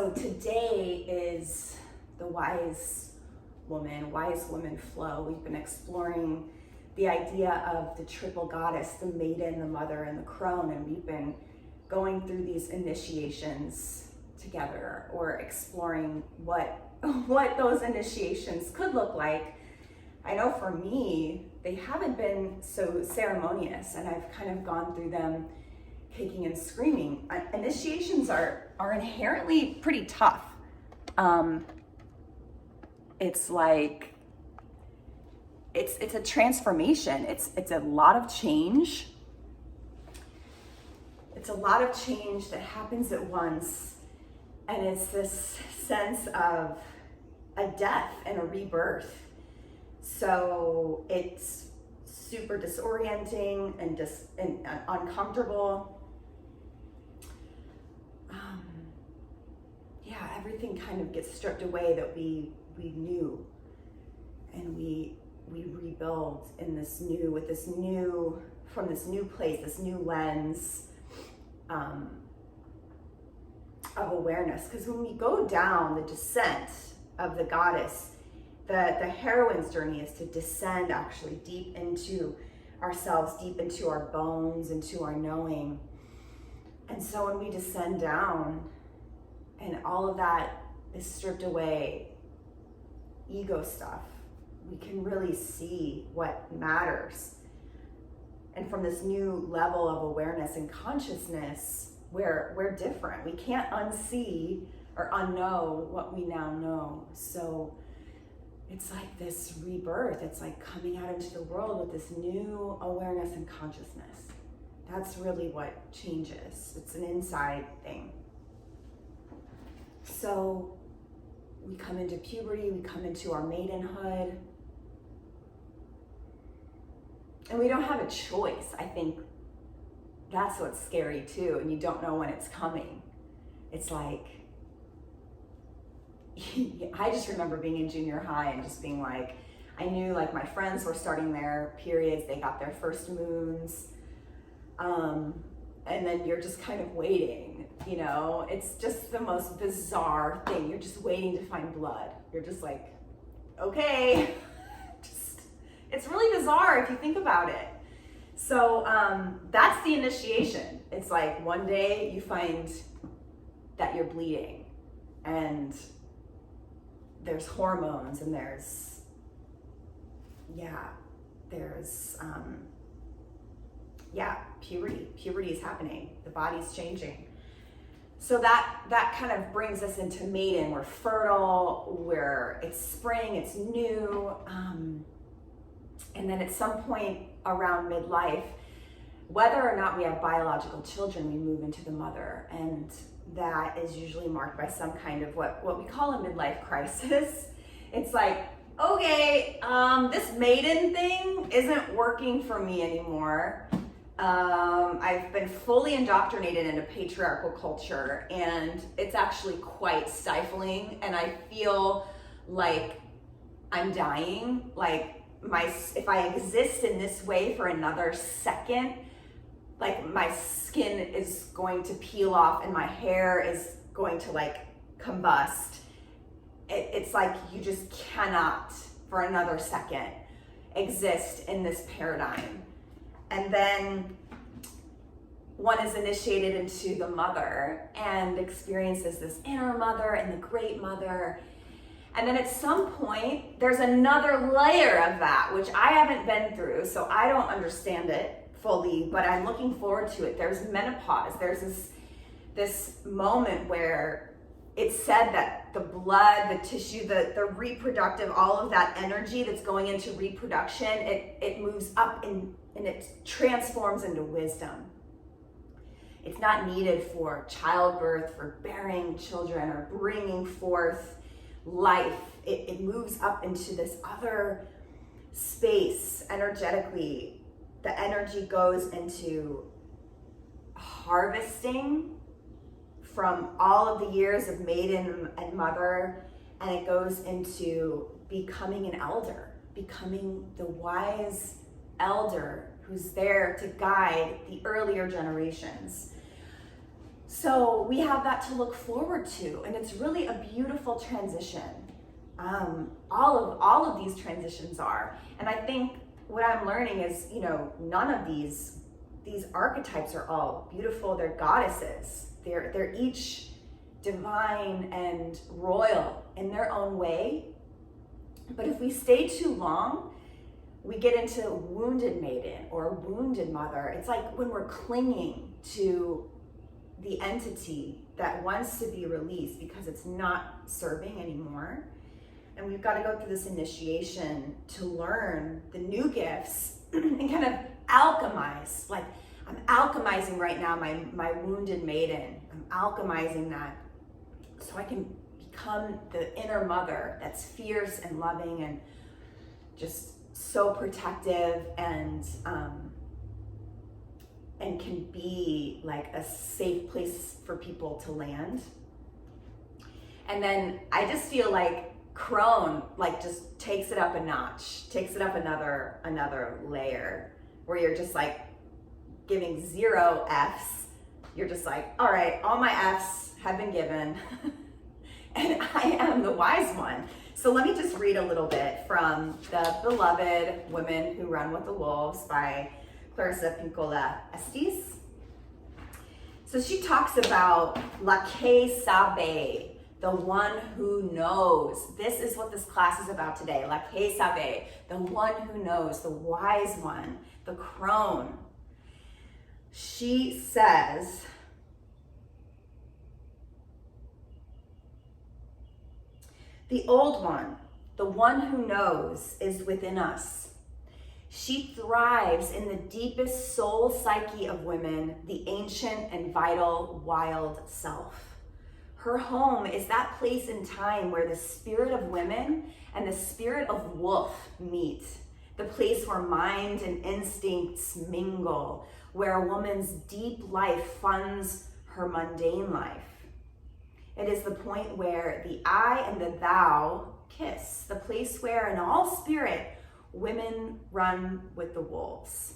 So today is the wise woman flow. We've been exploring the idea of the triple goddess, the maiden, the mother, and the crone, and we've been going through these initiations together, or exploring what those initiations could look like. I know for me, they haven't been so ceremonious, and I've kind of gone through them kicking and screaming. Initiations are inherently pretty tough. It's like, it's a transformation. It's a lot of change. It's a lot of change that happens at once. And it's this sense of a death and a rebirth. So it's super disorienting and uncomfortable. Everything kind of gets stripped away that we knew, and we rebuild in this new, with this new, from this new place, this new lens of awareness. Because when we go down the descent of the goddess, the heroine's journey is to descend actually deep into ourselves, deep into our bones, into our knowing. And so when we descend down and all of that is stripped away, ego stuff, we can really see what matters. And from this new level of awareness and consciousness, we're different. We can't unsee or unknow what we now know. So it's like this rebirth. It's like coming out into the world with this new awareness and consciousness. That's really what changes. It's an inside thing. So we come into puberty, we come into our maidenhood, and we don't have a choice. I think that's what's scary too, and you don't know when it's coming. It's like, I just remember being in junior high and just being like, I knew like my friends were starting their periods, they got their first moons, and then you're just kind of waiting, you know? It's just the most bizarre thing. You're just waiting to find blood. You're just like, okay. It's really bizarre if you think about it. So that's the initiation. It's like one day you find that you're bleeding, and there's hormones, and there's puberty. Puberty is happening. The body's changing. So that kind of brings us into maiden. We're fertile, it's spring, it's new. And then at some point around midlife, whether or not we have biological children, we move into the mother. And that is usually marked by some kind of what we call a midlife crisis. It's like, okay, this maiden thing isn't working for me anymore. I've been fully indoctrinated into patriarchal culture, and it's actually quite stifling, and I feel like I'm dying. Like if I exist in this way for another second, like my skin is going to peel off and my hair is going to like combust. It's like you just cannot for another second exist in this paradigm. And then one is initiated into the mother and experiences this inner mother and the great mother. And then at some point, there's another layer of that, which I haven't been through, so I don't understand it fully, but I'm looking forward to it. There's menopause. There's this moment where it's said that the blood, the tissue, the reproductive, all of that energy that's going into reproduction, it moves up and it transforms into wisdom. It's not needed for childbirth, for bearing children, or bringing forth life. It moves up into this other space energetically. The energy goes into harvesting from all of the years of maiden and mother, and it goes into becoming an elder, becoming the wise elder who's there to guide the earlier generations. So we have that to look forward to, and it's really a beautiful transition. All of these transitions are, and I think what I'm learning is, none of these archetypes are all beautiful. They're goddesses. They're each divine and royal in their own way. But if we stay too long, we get into wounded maiden or wounded mother. It's like when we're clinging to the entity that wants to be released because it's not serving anymore. And we've got to go through this initiation to learn the new gifts and kind of alchemize. Like, I'm alchemizing right now my wounded maiden. I'm alchemizing that so I can become the inner mother that's fierce and loving and just so protective and can be like a safe place for people to land. And then I just feel like crone like just takes it up a notch, takes it up another layer, where you're just like giving 0 Fs. You're just like, all right, all my Fs have been given and I am the wise one. So let me just read a little bit from the beloved Women Who Run with the Wolves by Clarissa Pinkola Estes. So she talks about la que sabe, the one who knows. This is what this class is about today. La que sabe, the one who knows, the wise one, the crone. She says, the old one, the one who knows, is within us. She thrives in the deepest soul psyche of women, the ancient and vital wild self. Her home is that place in time where the spirit of women and the spirit of wolf meet, the place where mind and instincts mingle, where a woman's deep life funds her mundane life. It is the point where the I and the thou kiss, the place where in all spirit, women run with the wolves.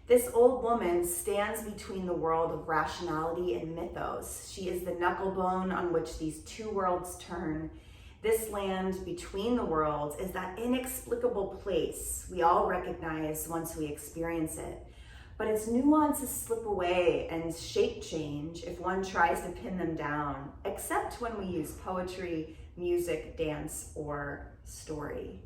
This old woman stands between the world of rationality and mythos. She is the knucklebone on which these two worlds turn. This land between the worlds is that inexplicable place we all recognize once we experience it. But its nuances slip away and shape change if one tries to pin them down, except when we use poetry, music, dance, or story.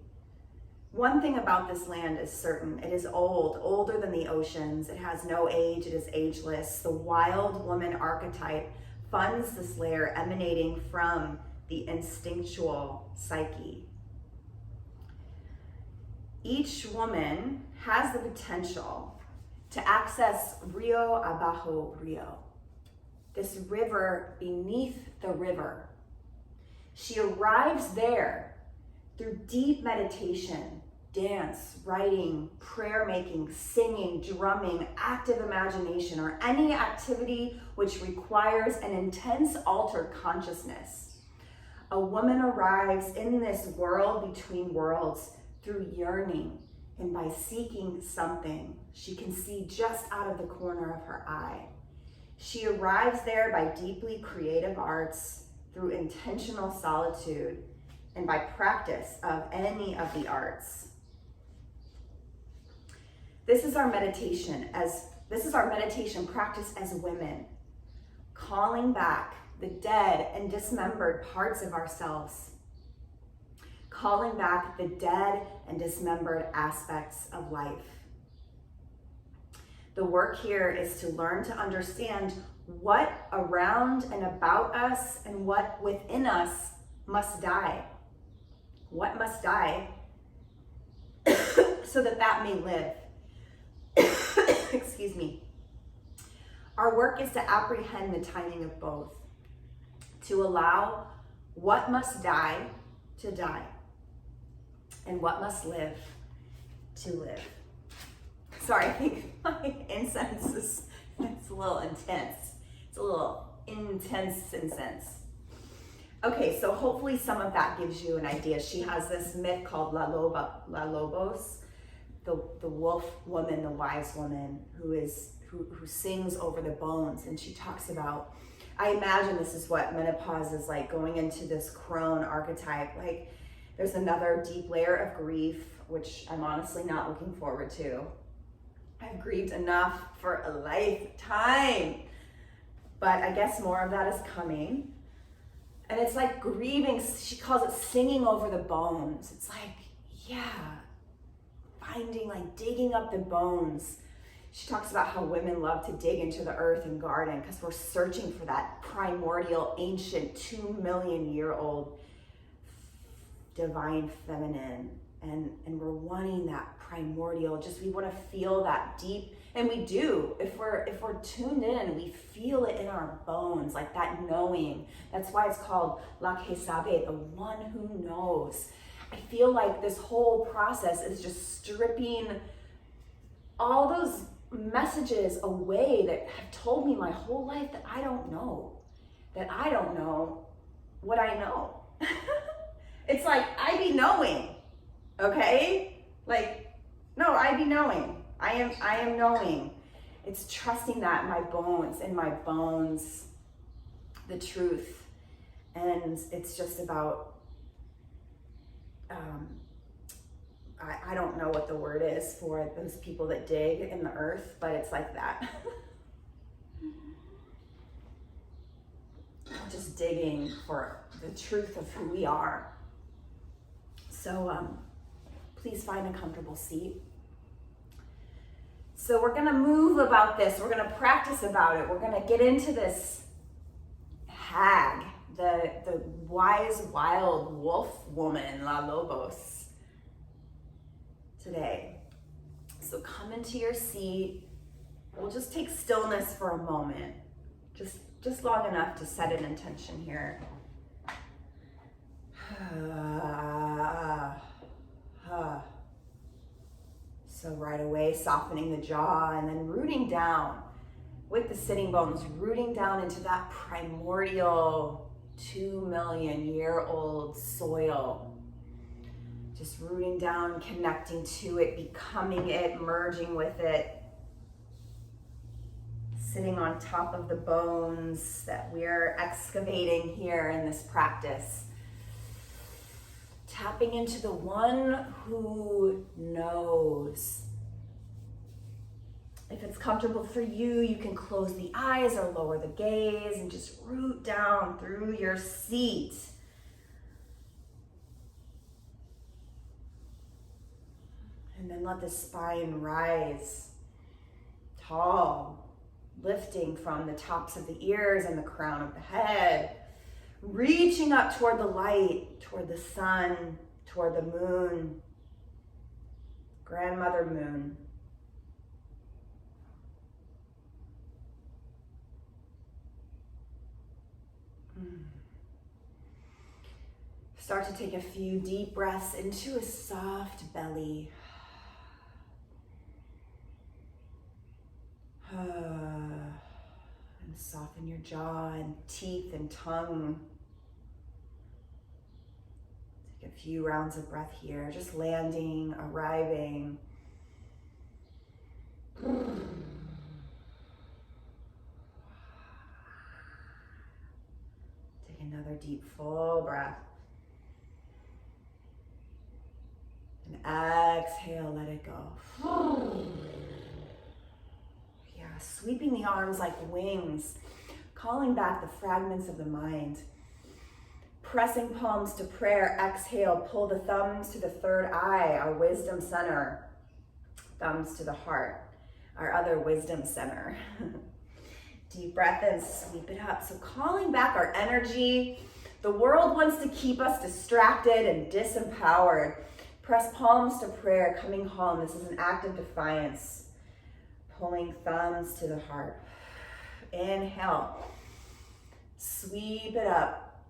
One thing about this land is certain. It is old, older than the oceans. It has no age, it is ageless. The wild woman archetype funds this layer emanating from the instinctual psyche. Each woman has the potential to access Rio Abajo Rio, this river beneath the river. She arrives there through deep meditation, dance, writing, prayer making, singing, drumming, active imagination, or any activity which requires an intense altered consciousness. A woman arrives in this world between worlds through yearning and by seeking something she can see just out of the corner of her eye. She arrives there by deeply creative arts, through intentional solitude, and by practice of any of the arts. This is our meditation practice as women, calling back the dead and dismembered parts of ourselves, calling back the dead and dismembered aspects of life. The work here is to learn to understand what around and about us and what within us must die. What must die so that may live. Excuse me. Our work is to apprehend the timing of both, to allow what must die to die and what must live to live. Sorry, I think my incense is a little intense. It's a little intense incense. Okay, so hopefully some of that gives you an idea. She has this myth called La Lobos, the wolf woman, the wise woman who sings over the bones, and she talks about I imagine this is what menopause is like, going into this crone archetype. Like, there's another deep layer of grief, which I'm honestly not looking forward to. I've grieved enough for a lifetime, but I guess more of that is coming. And it's like grieving, she calls it singing over the bones. It's like, yeah, finding, like digging up the bones. She talks about how women love to dig into the earth and garden because we're searching for that primordial, ancient, 2 million year old divine feminine. And we're wanting that primordial, just we want to feel that deep, and we do. If we're tuned in, we feel it in our bones, like that knowing. That's why it's called La que sabe, the one who knows. I feel like this whole process is just stripping all those messages away that have told me my whole life that I don't know what I know. It's like, I be knowing, okay? Like, no, I be knowing. I am knowing. It's trusting that in my bones, the truth. And it's just about, I don't know what the word is for those people that dig in the earth, but it's like that. Just digging for the truth of who we are. So please find a comfortable seat. So we're gonna move about this. We're gonna practice about it. We're gonna get into this hag, the wise, wild wolf woman, La Lobos, today. So come into your seat. We'll just take stillness for a moment, just long enough to set an intention here. So right away, softening the jaw and then rooting down with the sitting bones, rooting down into that primordial 2 million year old soil. Just rooting down, connecting to it, becoming it, merging with it. Sitting on top of the bones that we're excavating here in this practice. Tapping into the one who knows. If it's comfortable for you, you can close the eyes or lower the gaze and just root down through your seat. And then let the spine rise tall, lifting from the tops of the ears and the crown of the head. Reaching up toward the light, toward the sun, toward the moon, grandmother moon. Start to take a few deep breaths into a soft belly. And soften your jaw and teeth and tongue. Take a few rounds of breath here, just landing, arriving. Take another deep, full breath. And exhale, let it go. Sweeping the arms like wings, calling back the fragments of the mind. Pressing palms to prayer, exhale, pull the thumbs to the third eye, our wisdom center. Thumbs to the heart, our other wisdom center. Deep breath in, sweep it up. So calling back our energy. The world wants to keep us distracted and disempowered. Press palms to prayer, coming home. This is an act of defiance. Pulling thumbs to the heart. Inhale. Sweep it up.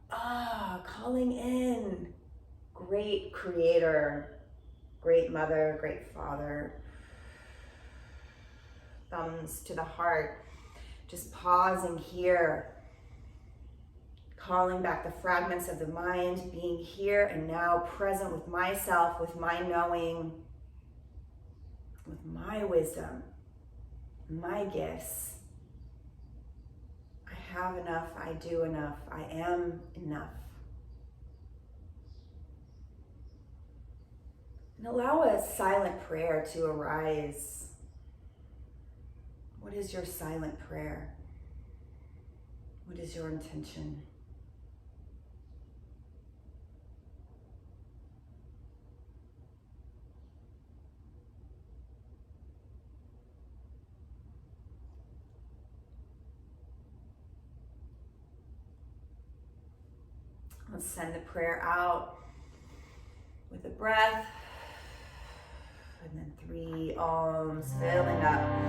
Calling in. Great creator. Great mother. Great father. Thumbs to the heart. Just pausing here. Calling back the fragments of the mind. Being here and now, present with myself, with my knowing, with my wisdom. My gifts. I have enough, I do enough, I am enough. And allow a silent prayer to arise. What is your silent prayer? What is your intention? Let's send the prayer out with a breath. And then 3 Oms, filling up.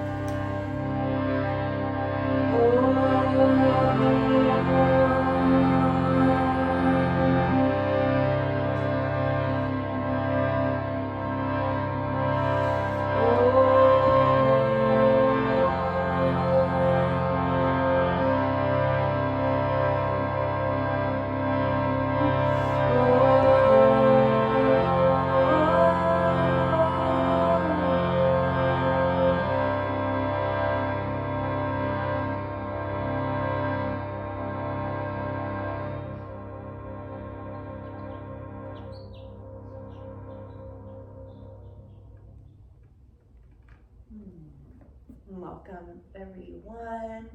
Welcome, everyone.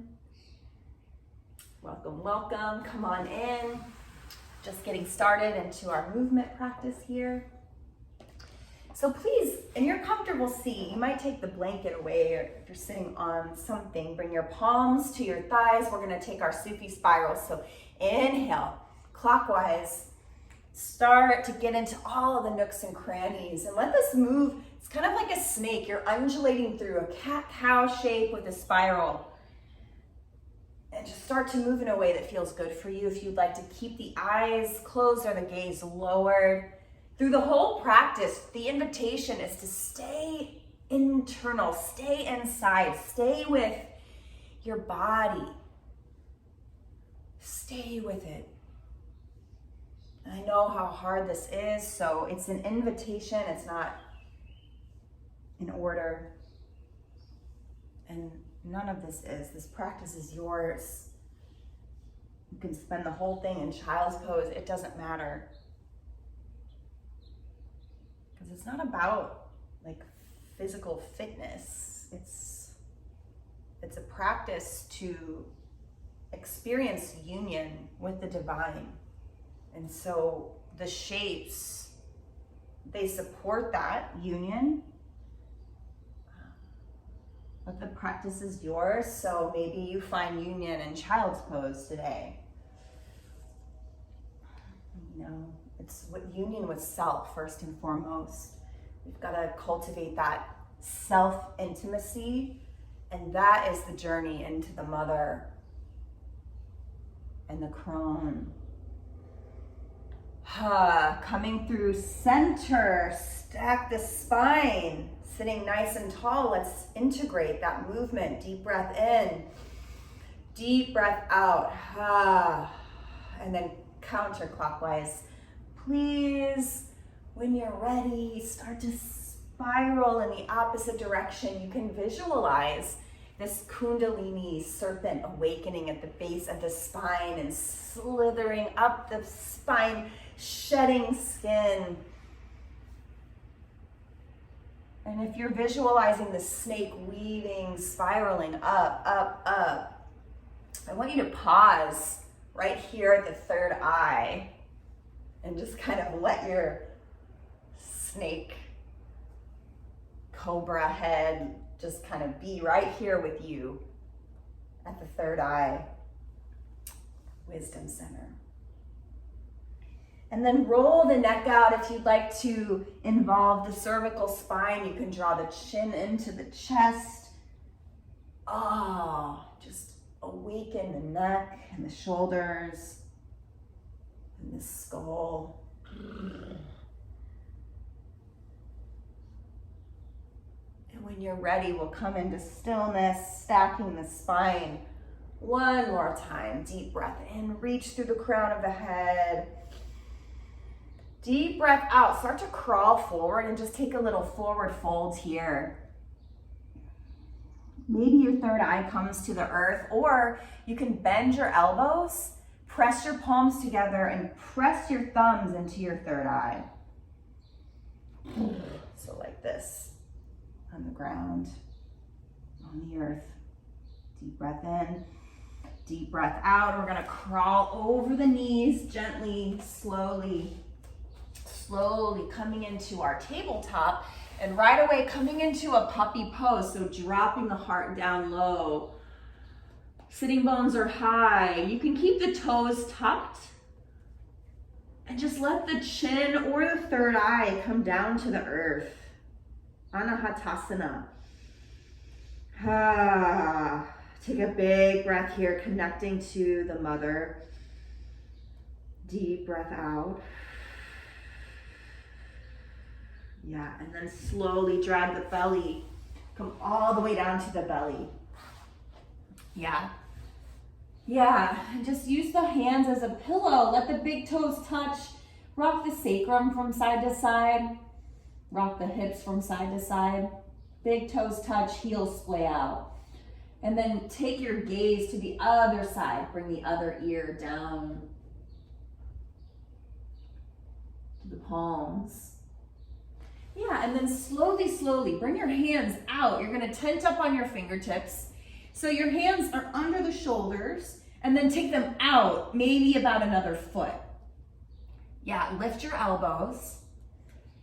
Welcome, welcome. Come on in. Just getting started into our movement practice here. So please, in your comfortable seat, you might take the blanket away, or if you're sitting on something, bring your palms to your thighs. We're going to take our Sufi spiral. So inhale, clockwise. Start to get into all of the nooks and crannies, and let this move. It's kind of like a snake. You're undulating through a cat-cow shape with a spiral. And just start to move in a way that feels good for you. If you'd like to keep the eyes closed or the gaze lowered. Through the whole practice, the invitation is to stay internal, stay inside, stay with your body. Stay with it. I know how hard this is, so it's an invitation. It's not in order. And none of this is. This practice is yours. You can spend the whole thing in child's pose. It doesn't matter. Because it's not about like physical fitness. It's a practice to experience union with the divine. And so the shapes, they support that union. But the practice is yours, so maybe you find union in child's pose today. You know, it's what union with self, first and foremost. We've got to cultivate that self-intimacy, and that is the journey into the mother and the crone. Coming through center, stack the spine. Sitting nice and tall, let's integrate that movement. Deep breath in, deep breath out. And then counterclockwise. Please, when you're ready, start to spiral in the opposite direction. You can visualize this Kundalini serpent awakening at the base of the spine and slithering up the spine, shedding skin. And if you're visualizing the snake weaving, spiraling up, up, up, I want you to pause right here at the third eye and just kind of let your snake, cobra head just kind of be right here with you at the third eye, wisdom center. And then roll the neck out. If you'd like to involve the cervical spine, you can draw the chin into the chest. Just awaken the neck and the shoulders and the skull. And when you're ready, we'll come into stillness, stacking the spine. One more time. Deep breath in, reach through the crown of the head. Deep breath out, start to crawl forward and just take a little forward fold here. Maybe your third eye comes to the earth, or you can bend your elbows, press your palms together, and press your thumbs into your third eye. So like this, on the ground, on the earth. Deep breath in, deep breath out. We're gonna crawl over the knees gently, slowly coming into our tabletop, and right away coming into a puppy pose, so dropping the heart down low. Sitting bones are high. You can keep the toes tucked and just let the chin or the third eye come down to the earth. Anahatasana. Take a big breath here, connecting to the mother. Deep breath out. Yeah, and then slowly drag the belly. Come all the way down to the belly. Yeah, and just use the hands as a pillow. Let the big toes touch. Rock the sacrum from side to side. Rock the hips from side to side. Big toes touch, heels splay out. And then take your gaze to the other side. Bring the other ear down to the palms. Yeah, and then slowly bring your hands out. You're gonna tent up on your fingertips. So your hands are under the shoulders, and then take them out, maybe about another foot. Yeah, lift your elbows,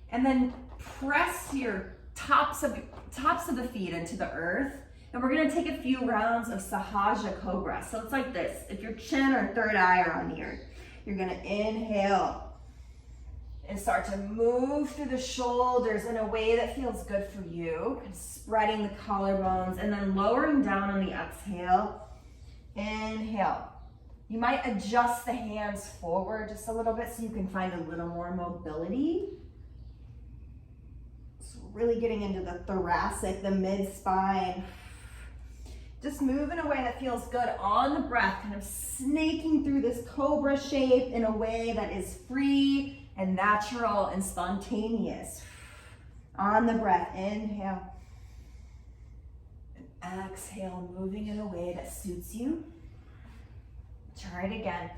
and then press your tops of the feet into the earth. And we're gonna take a few rounds of Sahaja Cobra. So it's like this. If your chin or third eye are on the earth, you're gonna inhale and start to move through the shoulders in a way that feels good for you. Spreading the collarbones, and then lowering down on the exhale. Inhale. You might adjust the hands forward just a little bit so you can find a little more mobility. So really getting into the thoracic, the mid-spine. Just move in a way that feels good on the breath, kind of snaking through this cobra shape in a way that is free and natural and spontaneous. On the breath, inhale. And exhale, moving in a way that suits you. Try it again.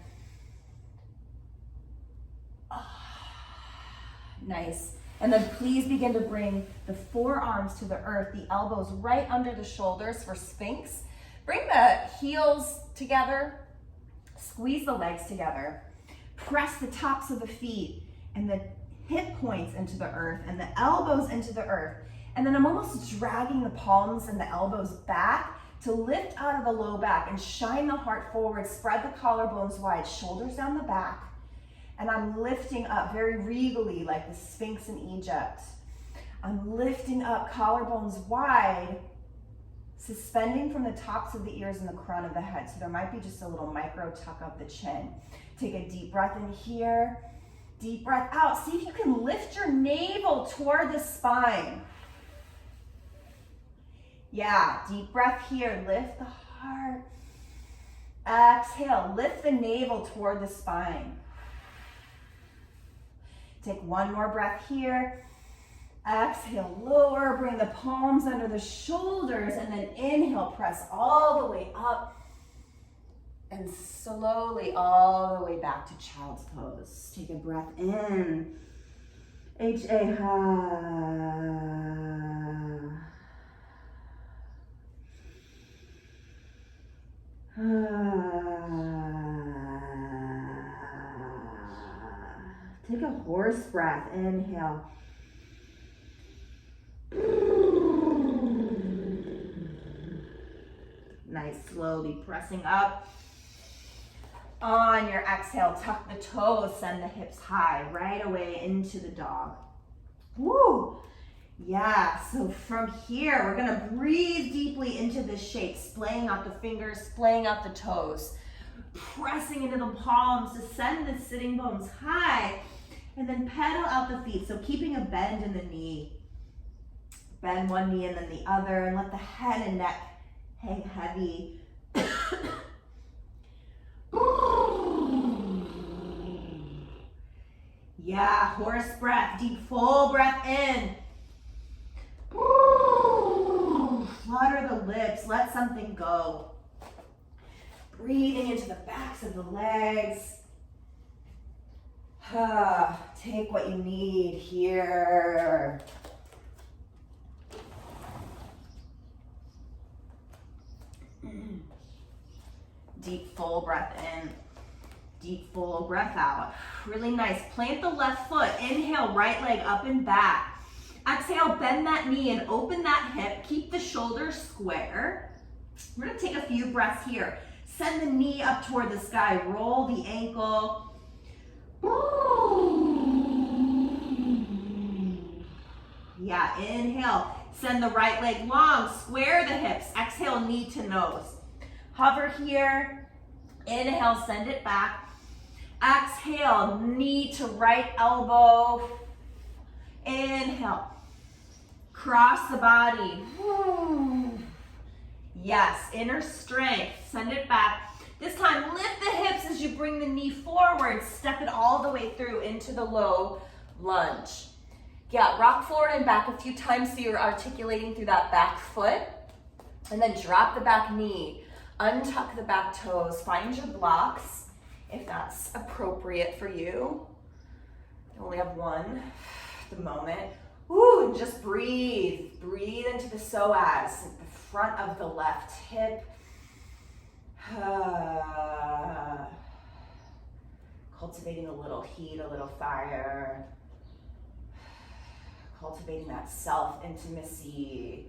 Nice. And then please begin to bring the forearms to the earth, the elbows right under the shoulders for Sphinx. Bring the heels together, squeeze the legs together, press the tops of the feet and the hip points into the earth and the elbows into the earth. And then I'm almost dragging the palms and the elbows back to lift out of the low back and shine the heart forward, spread the collarbones wide, shoulders down the back. And I'm lifting up very regally like the Sphinx in Egypt. I'm lifting up, collarbones wide, suspending from the tops of the ears and the crown of the head. So there might be just a little micro tuck of the chin. Take a deep breath in here, deep breath out. See if you can lift your navel toward the spine. Yeah, deep breath here, lift the heart. Exhale, lift the navel toward the spine. Take one more breath here. Exhale, lower, bring the palms under the shoulders, and then inhale, press all the way up. And slowly all the way back to child's pose. Take a breath in. Take a horse breath. Inhale. Nice, slowly pressing up. On your exhale, tuck the toes, send the hips high, right away into the dog. Woo! Yeah, so from here, we're gonna breathe deeply into this shape, splaying out the fingers, splaying out the toes, pressing into the palms to send the sitting bones high, and then pedal out the feet, so keeping a bend in the knee. Bend one knee and then the other, and let the head and neck hang heavy. Yeah, horse breath, deep full breath in. flutter the lips, let something go. Breathing into the backs of the legs. Take what you need here. Deep, full breath in. Deep, full breath out. Really nice. Plant the left foot. Inhale, right leg up and back. Exhale, bend that knee and open that hip. Keep the shoulders square. We're going to take a few breaths here. Send the knee up toward the sky. Roll the ankle. Yeah, inhale. Send the right leg long. Square the hips. Exhale, knee to nose. Hover here. Inhale, send it back. Exhale, knee to right elbow. Inhale. Cross the body. Yes, inner strength. Send it back. This time, lift the hips as you bring the knee forward. Step it all the way through into the low lunge. Yeah, rock forward and back a few times so you're articulating through that back foot. And then drop the back knee. Untuck the back toes. Find your blocks if that's appropriate for you. You only have one at the moment. Woo, and just breathe. Breathe into the psoas, the front of the left hip. Cultivating a little heat, a little fire. Cultivating that self-intimacy.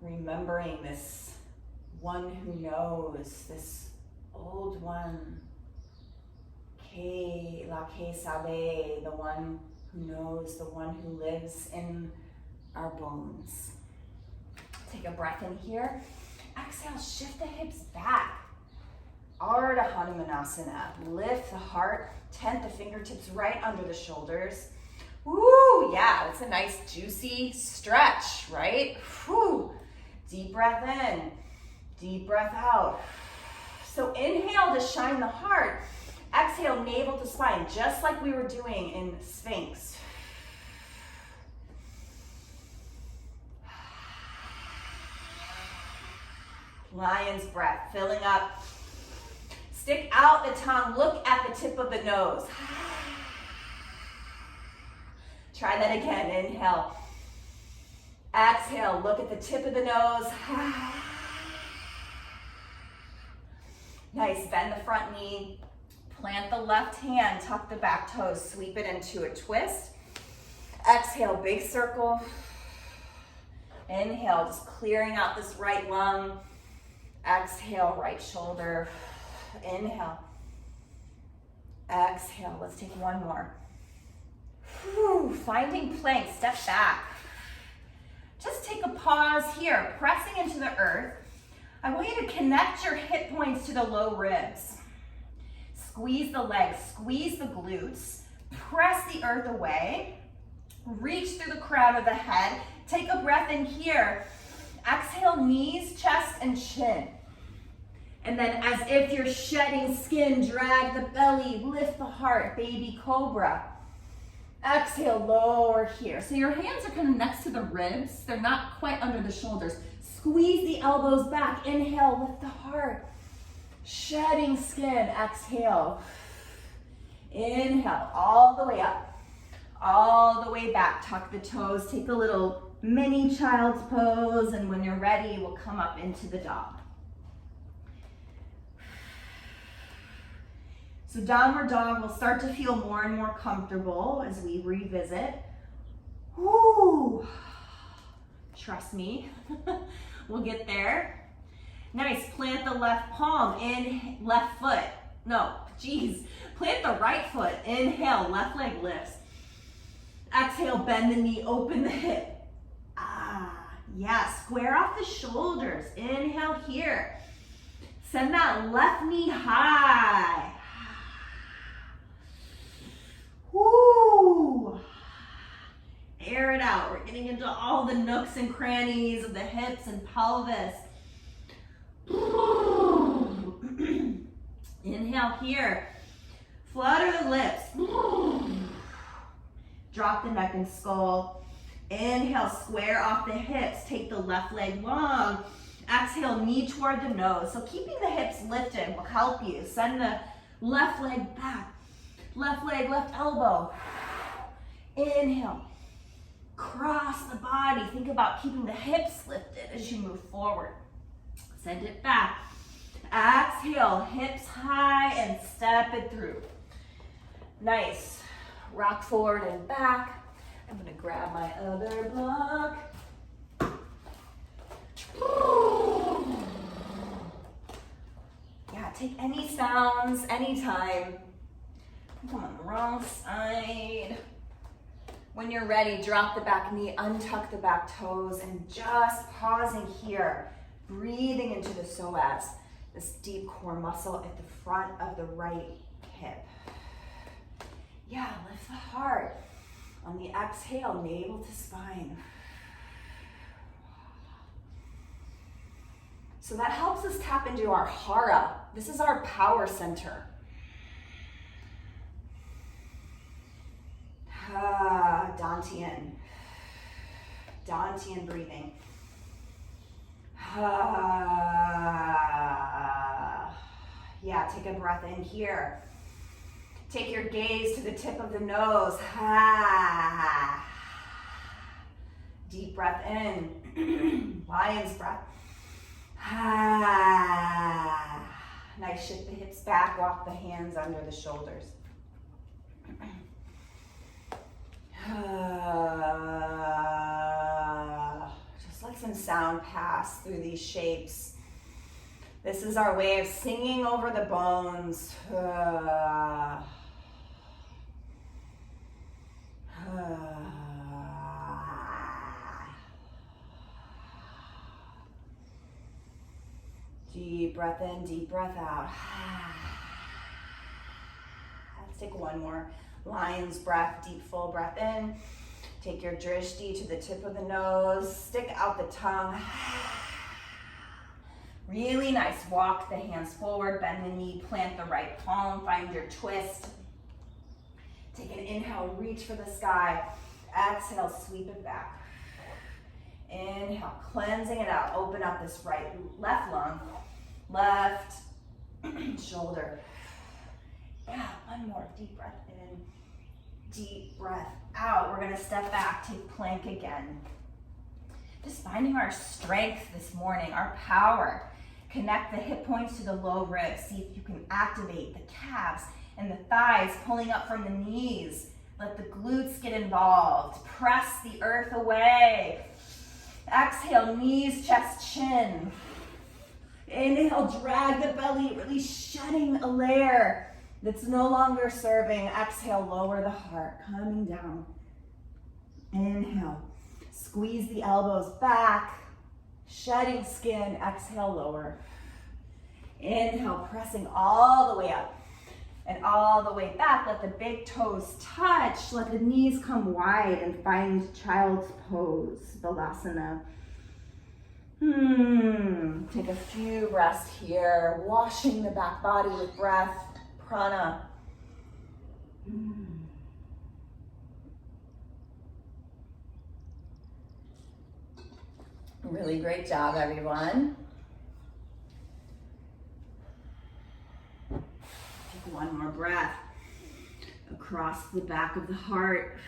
Remembering this one who knows, this old one. La que sabe, the one who knows, the one who lives in our bones. Take a breath in here. Exhale, shift the hips back. Ardha Hanumanasana. Lift the heart, tent the fingertips right under the shoulders. Woo, yeah, that's a nice juicy stretch, right? Whew. Deep breath in, deep breath out. So inhale to shine the heart. Exhale, navel to spine, just like we were doing in Sphinx. Lion's breath, filling up. Stick out the tongue, look at the tip of the nose. Try that again, inhale. Exhale, look at the tip of the nose. Nice, bend the front knee. Plant the left hand, tuck the back toes, sweep it into a twist. Exhale, big circle. Inhale, just clearing out this right lung. Exhale, right shoulder. Inhale. Exhale, let's take one more. Whew, finding plank, step back. Just take a pause here, pressing into the earth. I want you to connect your hip points to the low ribs. Squeeze the legs, squeeze the glutes, press the earth away, reach through the crown of the head. Take a breath in here. Exhale, knees, chest, and chin. And then as if you're shedding skin, drag the belly, lift the heart, baby cobra. Exhale, lower here. So your hands are kind of next to the ribs. They're not quite under the shoulders. Squeeze the elbows back. Inhale, lift the heart. Shedding skin, exhale. Inhale, all the way up. All the way back, tuck the toes. Take a little mini child's pose. And when you're ready, we'll come up into the dog. So downward dog will start to feel more and more comfortable as we revisit. Woo! Trust me, we'll get there. Nice, plant the left palm, in left foot. No, geez, plant the right foot. Inhale, left leg lifts. Exhale, bend the knee, open the hip. Yeah, square off the shoulders. Inhale here. Send that left knee high. Woo! Air it out. We're getting into all the nooks and crannies of the hips and pelvis. Inhale here. Flutter the lips. Drop the neck and skull. Inhale, square off the hips. Take the left leg long. Exhale, knee toward the nose. So keeping the hips lifted will help you. Send the left leg back. Left leg, left elbow. Inhale. Cross the body. Think about keeping the hips lifted as you move forward. Send it back. Exhale, hips high and step it through. Nice. Rock forward and back. I'm gonna grab my other block. Yeah, take any sounds, anytime. Come on the wrong side. When you're ready, drop the back knee, untuck the back toes, and just pausing here, breathing into the psoas, this deep core muscle at the front of the right hip. Yeah, lift the heart. On the exhale, navel to spine. So that helps us tap into our hara. This is our power center. Dantian. Dantian breathing. Yeah, take a breath in here. Take your gaze to the tip of the nose. Deep breath in. Lion's breath. Nice, shift the hips back, walk the hands under the shoulders. Just let some sound pass through these shapes. This is our way of singing over the bones. Deep breath in, deep breath out. Let's take one more. Lion's breath, deep full breath in. Take your drishti to the tip of the nose. Stick out the tongue. Really nice. Walk the hands forward, bend the knee, plant the right palm, find your twist. Take an inhale, reach for the sky. Exhale, sweep it back. Inhale, cleansing it out. Open up this left lung. Left shoulder. Yeah, one more. Deep breath in. Deep breath out. We're going to step back, take plank again. Just finding our strength this morning, our power. Connect the hip points to the low ribs. See if you can activate the calves and the thighs pulling up from the knees. Let the glutes get involved. Press the earth away. Exhale, knees, chest, chin. Inhale, drag the belly, really shutting a layer that's no longer serving. Exhale, lower the heart, coming down. Inhale, squeeze the elbows back, shedding skin. Exhale, lower. Inhale, pressing all the way up and all the way back. Let the big toes touch. Let the knees come wide and find child's pose, Balasana. Take a few breaths here, washing the back body with breath, prana. Really great job, everyone. Take one more breath across the back of the heart.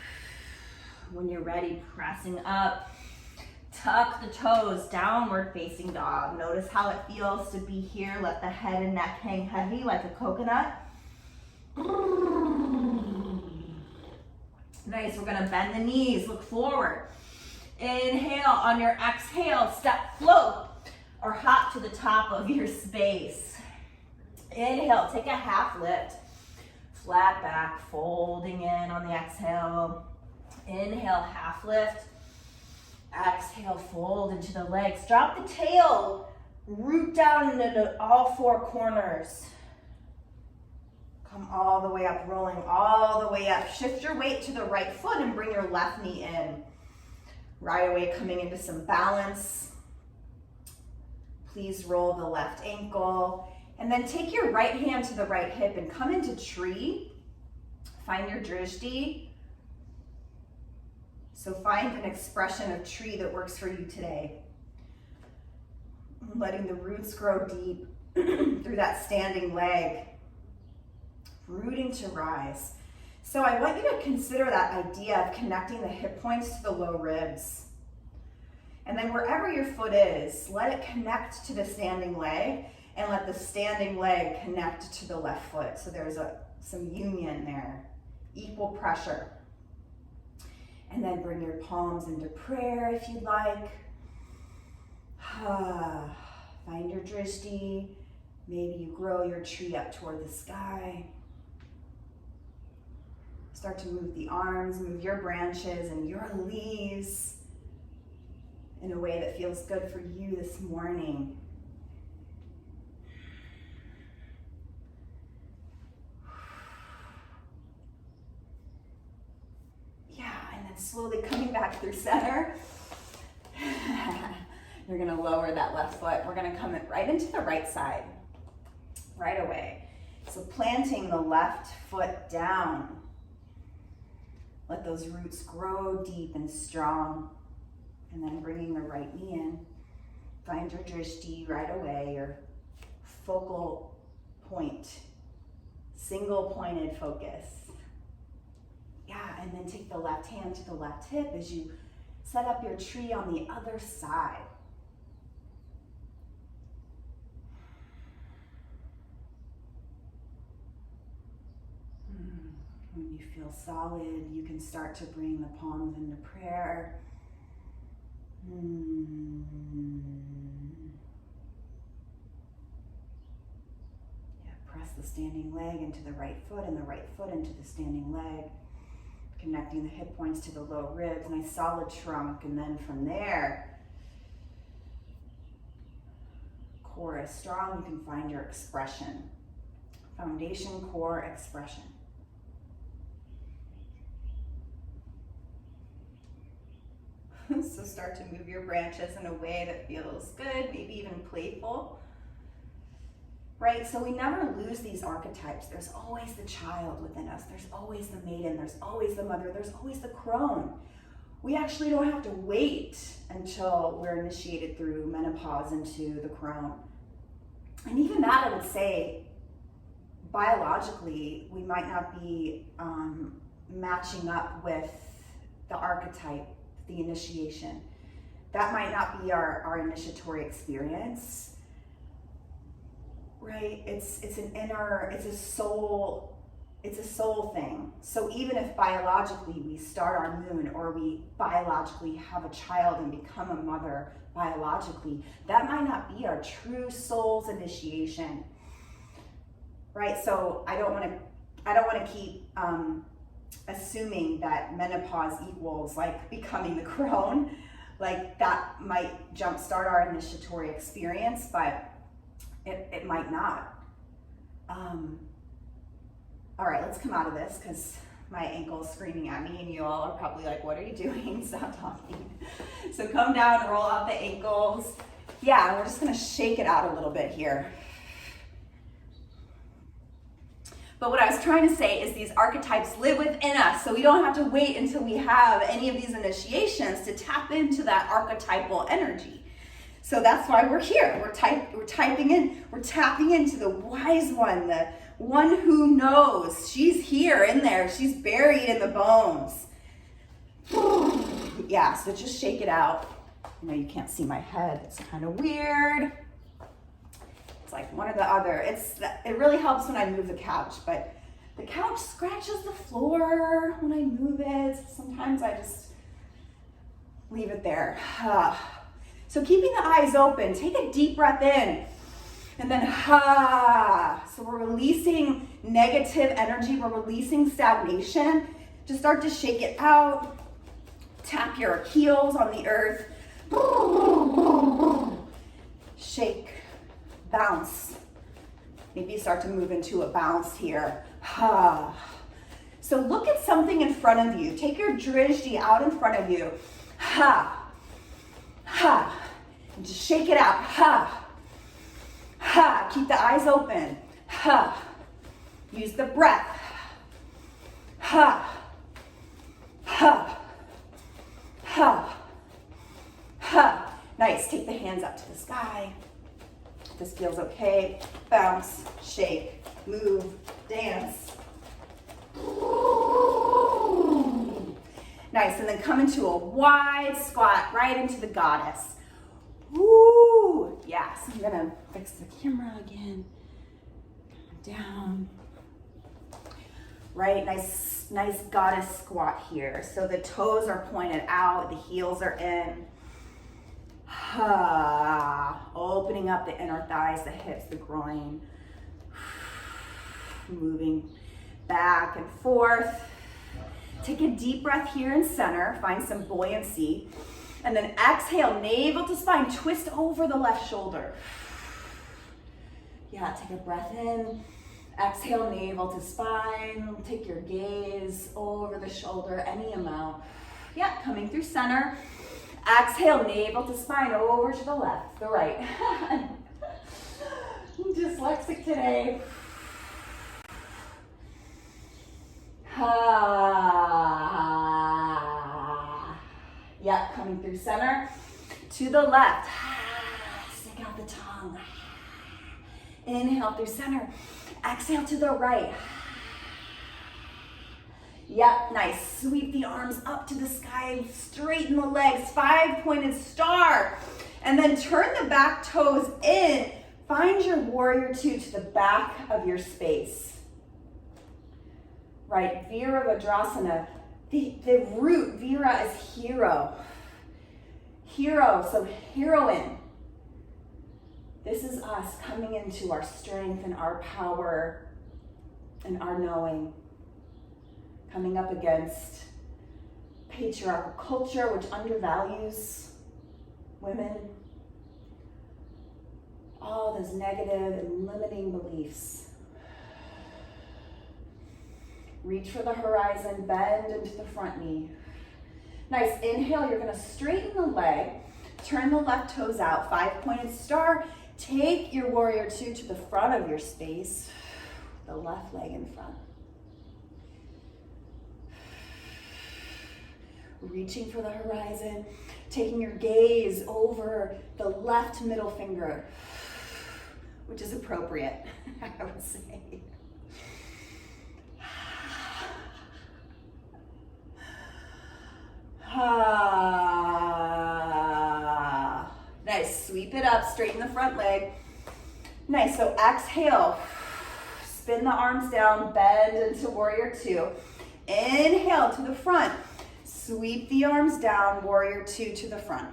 When you're ready, pressing up. Tuck the toes, downward facing dog. Notice how it feels to be here. Let the head and neck hang heavy like a coconut. Nice, we're gonna bend the knees, look forward. Inhale, on your exhale, step, float, or hop to the top of your space. Inhale, take a half lift. Flat back, folding in on the exhale. Inhale, half lift. Exhale, fold into the legs. Drop the tail, root down into all four corners. Come all the way up, rolling all the way up. Shift your weight to the right foot and bring your left knee in. Right away, coming into some balance. Please roll the left ankle. And then take your right hand to the right hip and come into tree. Find your drishti. So find an expression of tree that works for you today. Letting the roots grow deep through that standing leg. Rooting to rise. So I want you to consider that idea of connecting the hip points to the low ribs. And then wherever your foot is, let it connect to the standing leg and let the standing leg connect to the left foot. So there's some union there, equal pressure. And then bring your palms into prayer if you'd like. Find your drishti. Maybe you grow your tree up toward the sky. Start to move the arms, move your branches and your leaves in a way that feels good for you this morning. And then slowly coming back through center. You're gonna lower that left foot. We're gonna come right into the right side, right away. So planting the left foot down. Let those roots grow deep and strong. And then bringing the right knee in. Find your drishti right away, your focal point, single pointed focus. And then take the left hand to the left hip as you set up your tree on the other side. When you feel solid, you can start to bring the palms into prayer. Press the standing leg into the right foot and the right foot into the standing leg. Connecting the hip points to the low ribs, nice solid trunk, and then from there, core is strong, you can find your expression. Foundation, core, expression. So start to move your branches in a way that feels good, maybe even playful. Right, so we never lose these archetypes. There's always the child within us. There's always the maiden. There's always the mother. There's always the crone. We actually don't have to wait until we're initiated through menopause into the crone. And even that, I would say, biologically, we might not be matching up with the archetype, the initiation. That might not be our initiatory experience. Right? It's a soul thing. So even if biologically we start our moon or we biologically have a child and become a mother biologically, that might not be our true soul's initiation. Right? So I don't want to keep assuming that menopause equals like becoming the crone. Like that might jumpstart our initiatory experience, but it might not. All right, let's come out of this because my ankle's screaming at me and you all are probably like, what are you doing? Stop talking. So come down, roll out the ankles. Yeah, we're just gonna shake it out a little bit here. But what I was trying to say is these archetypes live within us, so we don't have to wait until we have any of these initiations to tap into that archetypal energy. So that's why we're here. We're typing in, we're tapping into the wise one, the one who knows. She's here in there. She's buried in the bones. Yeah, so just shake it out. I know you can't see my head. It's kind of weird. It's like one or the other. It really helps when I move the couch, but the couch scratches the floor when I move it. Sometimes I just leave it there. So keeping the eyes open, take a deep breath in, and then So we're releasing negative energy, we're releasing stagnation. Just start to shake it out. Tap your heels on the earth. Shake, bounce. Maybe start to move into a bounce here. So look at something in front of you. Take your drishti out in front of you. And just shake it out. Keep the eyes open. Use the breath. Ha. Ha. Nice. Take the hands up to the sky. If this feels okay. Bounce, shake, move, dance. Nice. And then come into a wide squat right into the goddess. Woo. Yes. I'm going to fix the camera again. Down. Right. Nice goddess squat here. So the toes are pointed out. The heels are in. Opening up the inner thighs, the hips, the groin. Moving back and forth. Take a deep breath here in center. Find some buoyancy. And then exhale, navel to spine. Twist over the left shoulder. Yeah, take a breath in. Exhale, navel to spine. Take your gaze over the shoulder, any amount. Yeah, coming through center. Exhale, navel to spine, over to the left, the right. I'm dyslexic today. Yeah, coming through center. To the left. Stick out the tongue. Inhale through center. Exhale to the right. Yep, nice. Sweep the arms up to the sky, straighten the legs, 5-pointed star. And then turn the back toes in. Find your warrior two to the back of your space. Right, Virabhadrasana. The root, Vira is hero. Hero, so heroine. This is us coming into our strength and our power and our knowing. Coming up against patriarchal culture, which undervalues women. All those negative and limiting beliefs. Reach for the horizon, bend into the front knee. Nice, inhale, you're gonna straighten the leg, turn the left toes out, 5-pointed star. Take your warrior two to the front of your space, the left leg in front. Reaching for the horizon, taking your gaze over the left middle finger, which is appropriate, I would say. Nice, sweep it up, straighten the front leg. Nice, so exhale, spin the arms down, bend into warrior two. Inhale to the front. Sweep the arms down, warrior two to the front.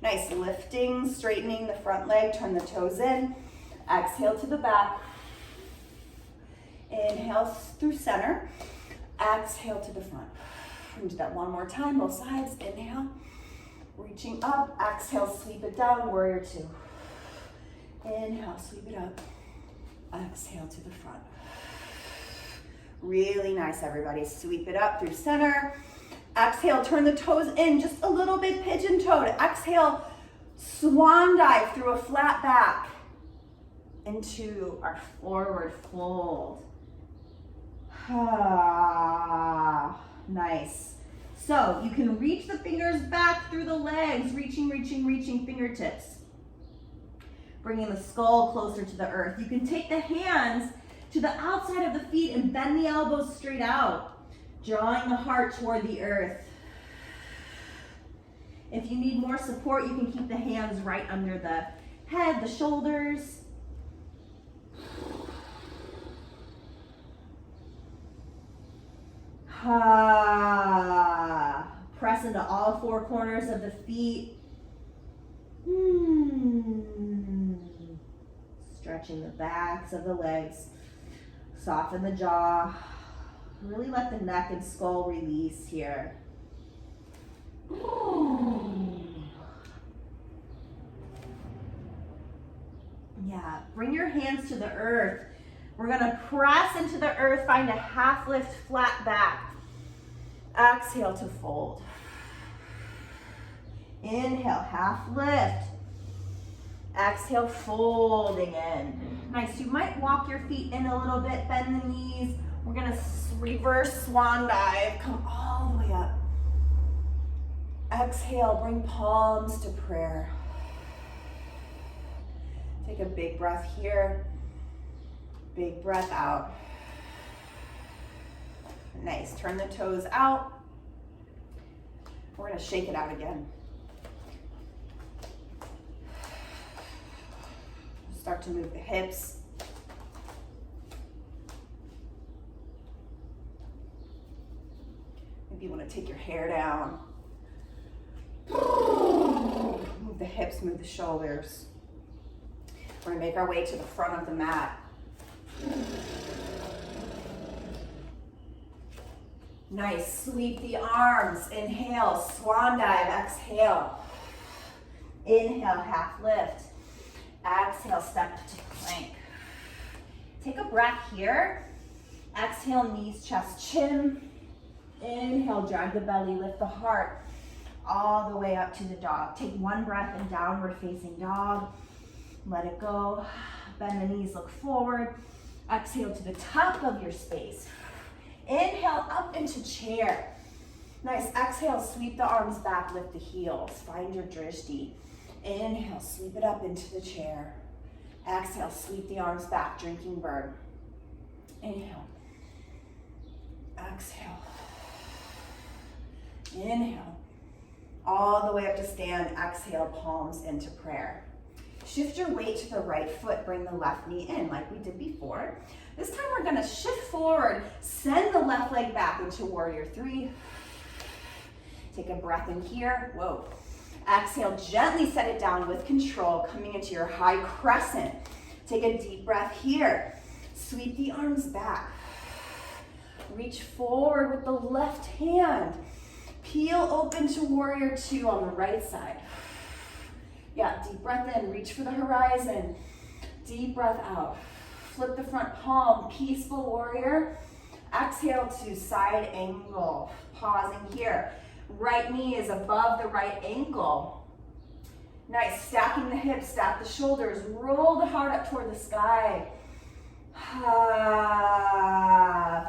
Nice, lifting, straightening the front leg, turn the toes in. Exhale to the back. Inhale through center. Exhale to the front. And do that one more time, both sides. Inhale, reaching up. Exhale, sweep it down, warrior two. Inhale, sweep it up. Exhale to the front. Really nice, everybody. Sweep it up through center. Exhale, turn the toes in just a little bit, pigeon-toed. Exhale, swan dive through a flat back into our forward fold. Nice. So you can reach the fingers back through the legs, reaching fingertips. Bringing the skull closer to the earth. You can take the hands to the outside of the feet and bend the elbows straight out. Drawing the heart toward the earth. If you need more support, you can keep the hands right under the head, the shoulders. Press into all four corners of the feet. Stretching the backs of the legs. Soften the jaw. Really let the neck and skull release here. Yeah, bring your hands to the earth. We're gonna press into the earth, find a half lift, flat back. Exhale to fold. Inhale, half lift. Exhale, folding in. Nice, you might walk your feet in a little bit, bend the knees. We're gonna reverse swan dive, come all the way up. Exhale, bring palms to prayer. Take a big breath here. Big breath out. Nice, turn the toes out. We're gonna shake it out again. Start to move the hips. Maybe you wanna take your hair down. Move the hips, move the shoulders. We're gonna make our way to the front of the mat. Nice, sweep the arms. Inhale, swan dive, exhale. Inhale, half lift. Exhale, step to plank. Take a breath here. Exhale, knees, chest, chin. Inhale, drag the belly, lift the heart all the way up to the dog. Take one breath in downward facing dog. Let it go. Bend the knees, look forward. Exhale to the top of your space. Inhale, up into chair. Nice, exhale, sweep the arms back, lift the heels. Find your drishti. Inhale, sweep it up into the chair. Exhale, sweep the arms back, drinking bird. Inhale. Exhale. Inhale. All the way up to stand. Exhale, palms into prayer. Shift your weight to the right foot. Bring the left knee in like we did before. This time we're gonna shift forward. Send the left leg back into warrior three. Take a breath in here. Whoa. Exhale, gently set it down with control, coming into your high crescent. Take a deep breath here. Sweep the arms back. Reach forward with the left hand. Peel open to warrior two on the right side. Yeah, deep breath in, reach for the horizon. Deep breath out. Flip the front palm, peaceful warrior. Exhale to side angle. Pausing here. Right knee is above the right ankle. Nice, stacking the hips, stack the shoulders, roll the heart up toward the sky.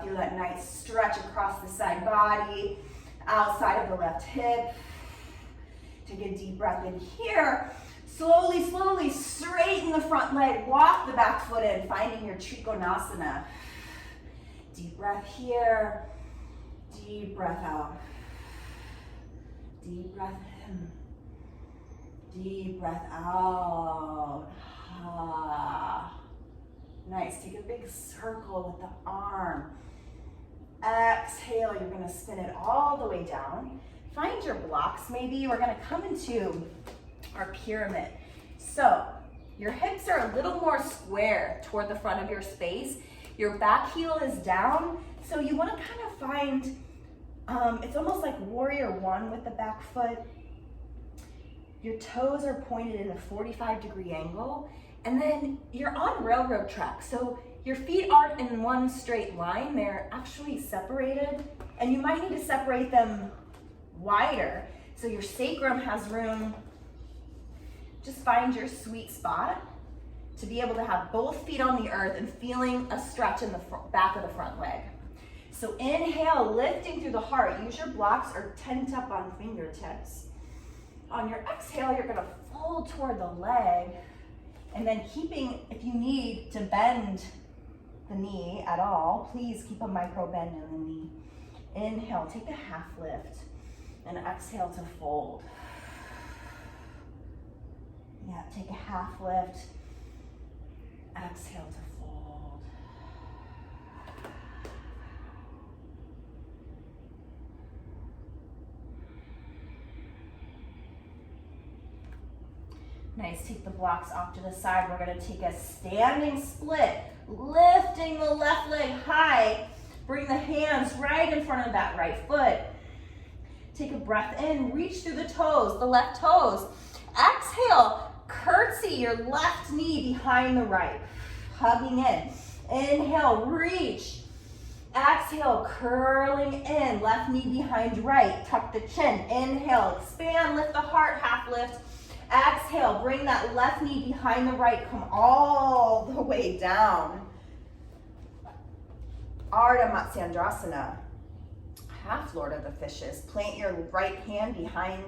Feel that nice stretch across the side body, outside of the left hip. Take a deep breath in here. Slowly, slowly straighten the front leg, walk the back foot in, finding your Trikonasana. Deep breath here, deep breath out. Deep breath in, deep breath out. Nice, take a big circle with the arm. Exhale, you're gonna spin it all the way down. Find your blocks maybe. We're gonna come into our pyramid. So your hips are a little more square toward the front of your space. Your back heel is down. So you wanna kind of find, it's almost like warrior one with the back foot. Your toes are pointed in a 45-degree angle. And then you're on railroad track. So your feet aren't in one straight line. They're actually separated. And you might need to separate them wider. So your sacrum has room. Just find your sweet spot to be able to have both feet on the earth and feeling a stretch in the back of the front leg. So inhale, lifting through the heart. Use your blocks or tent up on fingertips. On your exhale, you're gonna fold toward the leg and then keeping, if you need to bend the knee at all, please keep a micro bend in the knee. Inhale, take a half lift and exhale to fold. Yeah, take a half lift, exhale to fold. Nice, take the blocks off to the side. We're gonna take a standing split, lifting the left leg high. Bring the hands right in front of that right foot. Take a breath in, reach through the toes, the left toes. Exhale, curtsy your left knee behind the right, hugging in. Inhale, reach. Exhale, curling in, left knee behind right, tuck the chin. Inhale, expand, lift the heart, half lift. Exhale, bring that left knee behind the right, come all the way down. Ardha Matsyendrasana. half Lord of the Fishes. Plant your right hand behind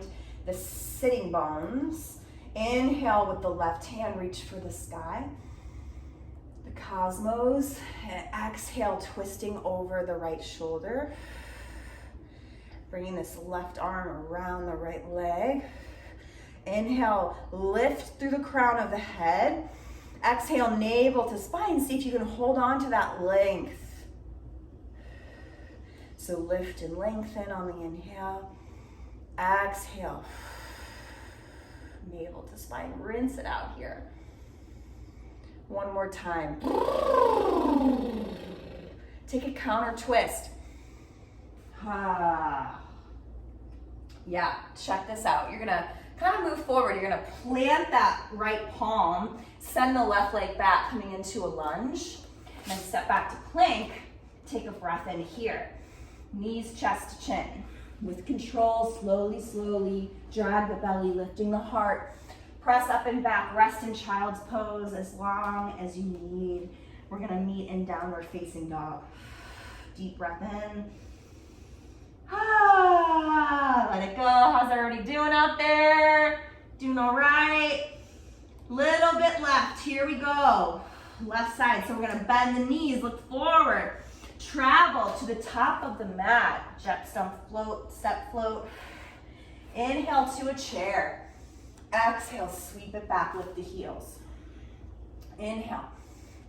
the sitting bones. Inhale with the left hand, reach for the sky. The cosmos. And exhale, twisting over the right shoulder. Bringing this left arm around the right leg. Inhale, lift through the crown of the head. Exhale, navel to spine. See if you can hold on to that length. So lift and lengthen on the inhale. Exhale. Navel to spine. Rinse it out here. One more time. Take a counter twist. Yeah, check this out. You're gonna kind of move forward. You're gonna plant that right palm, send the left leg back, coming into a lunge, and then step back to plank. Take a breath in here. Knees, chest to chin. With control, slowly, slowly, drag the belly, lifting the heart. Press up and back, rest in child's pose as long as you need. We're gonna meet in downward facing dog. Deep breath in. Let it go. How's everybody doing out there? Doing all right? Little bit left. Here we go. Left side. So we're going to bend the knees, look forward. Travel to the top of the mat. Jet stump float, step float. Inhale to a chair. Exhale, sweep it back, lift the heels. Inhale,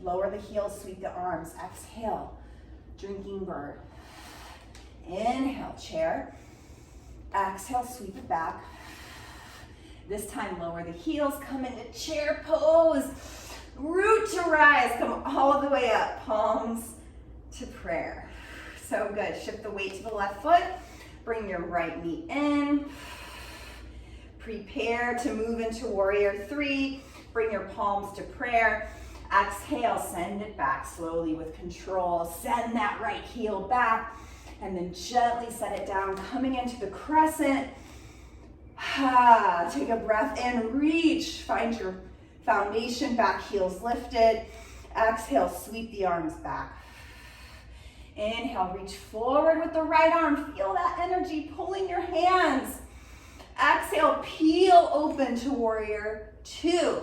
lower the heels, sweep the arms. Exhale, drinking bird. Inhale, chair. Exhale, sweep it back. This time, lower the heels, come into chair pose. Root to rise, come all the way up. Palms to prayer. So good. Shift the weight to the left foot. Bring your right knee in. Prepare to move into warrior three. Bring your palms to prayer. Exhale, send it back slowly with control. Send that right heel back. And then gently set it down, coming into the crescent. Take a breath in, reach. Find your foundation back, heels lifted. Exhale, sweep the arms back. Inhale, reach forward with the right arm. Feel that energy pulling your hands. Exhale, peel open to warrior two.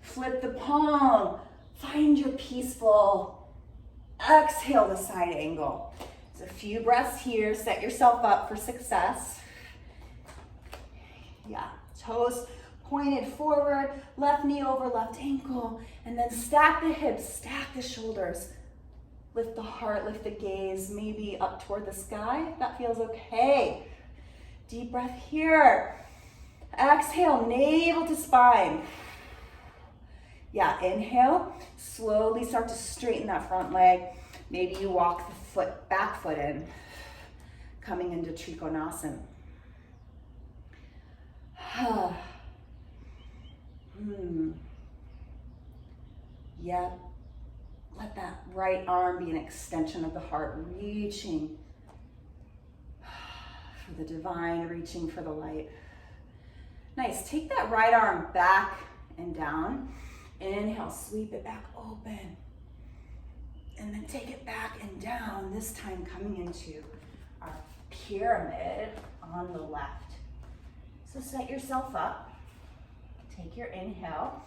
Flip the palm. Find your peaceful. Exhale the side angle. It's a few breaths here. Set yourself up for success. Yeah, toes pointed forward, left knee over left ankle, and then stack the hips, stack the shoulders. Lift the heart, lift the gaze, maybe up toward the sky, if that feels okay. Deep breath here. Exhale, navel to spine. Yeah, inhale, slowly start to straighten that front leg. Maybe you walk the back foot in, coming into Trikonasana. Yep. Let that right arm be an extension of the heart, reaching for the divine, reaching for the light. Nice. Take that right arm back and down. Inhale, sweep it back open. And then take it back and down, this time coming into our pyramid on the left. So set yourself up. Take your inhale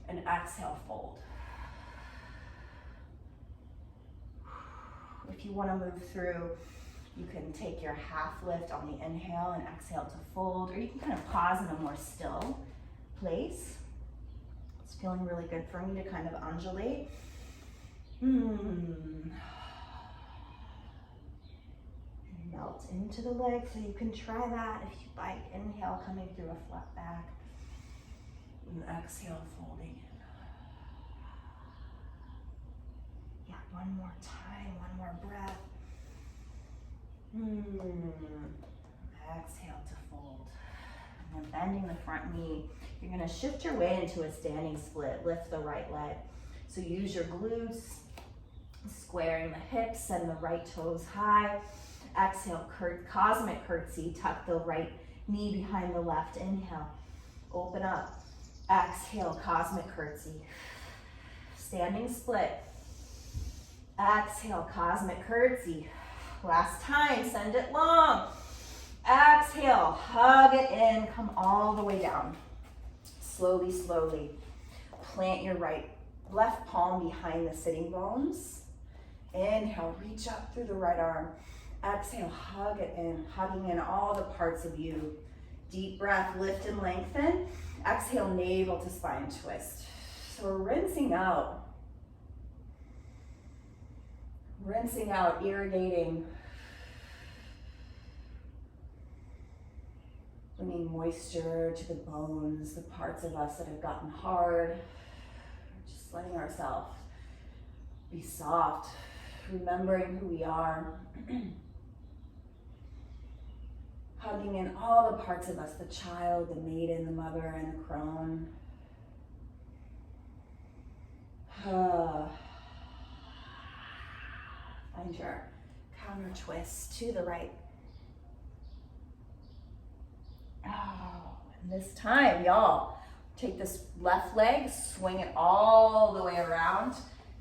and exhale, fold. If you want to move through, you can take your half lift on the inhale and exhale to fold, or you can kind of pause in a more still place. It's feeling really good for me to kind of undulate. And melt into the leg, so you can try that if you like. Inhale, coming through a flat back. And exhale, folding in. Yeah, one more time, one more breath. Exhale to fold. And then bending the front knee. You're going to shift your way into a standing split. Lift the right leg. So use your glutes, squaring the hips, send the right toes high. Exhale, cosmic curtsy. Tuck the right knee behind the left. Inhale, open up. Exhale, cosmic curtsy. Standing split. Exhale, cosmic curtsy. Last time, send it long. Exhale, hug it in, come all the way down. Slowly, slowly. Plant your left palm behind the sitting bones. Inhale, reach up through the right arm. Exhale, hug it in, hugging in all the parts of you. Deep breath, lift and lengthen. Exhale, navel to spine twist. So we're rinsing out, irrigating, bringing moisture to the bones, the parts of us that have gotten hard. Just letting ourselves be soft, remembering who we are. Hugging in all the parts of us, the child, the maiden, the mother, and the crone. Find your counter twist to the right. And this time, y'all, take this left leg, swing it all the way around,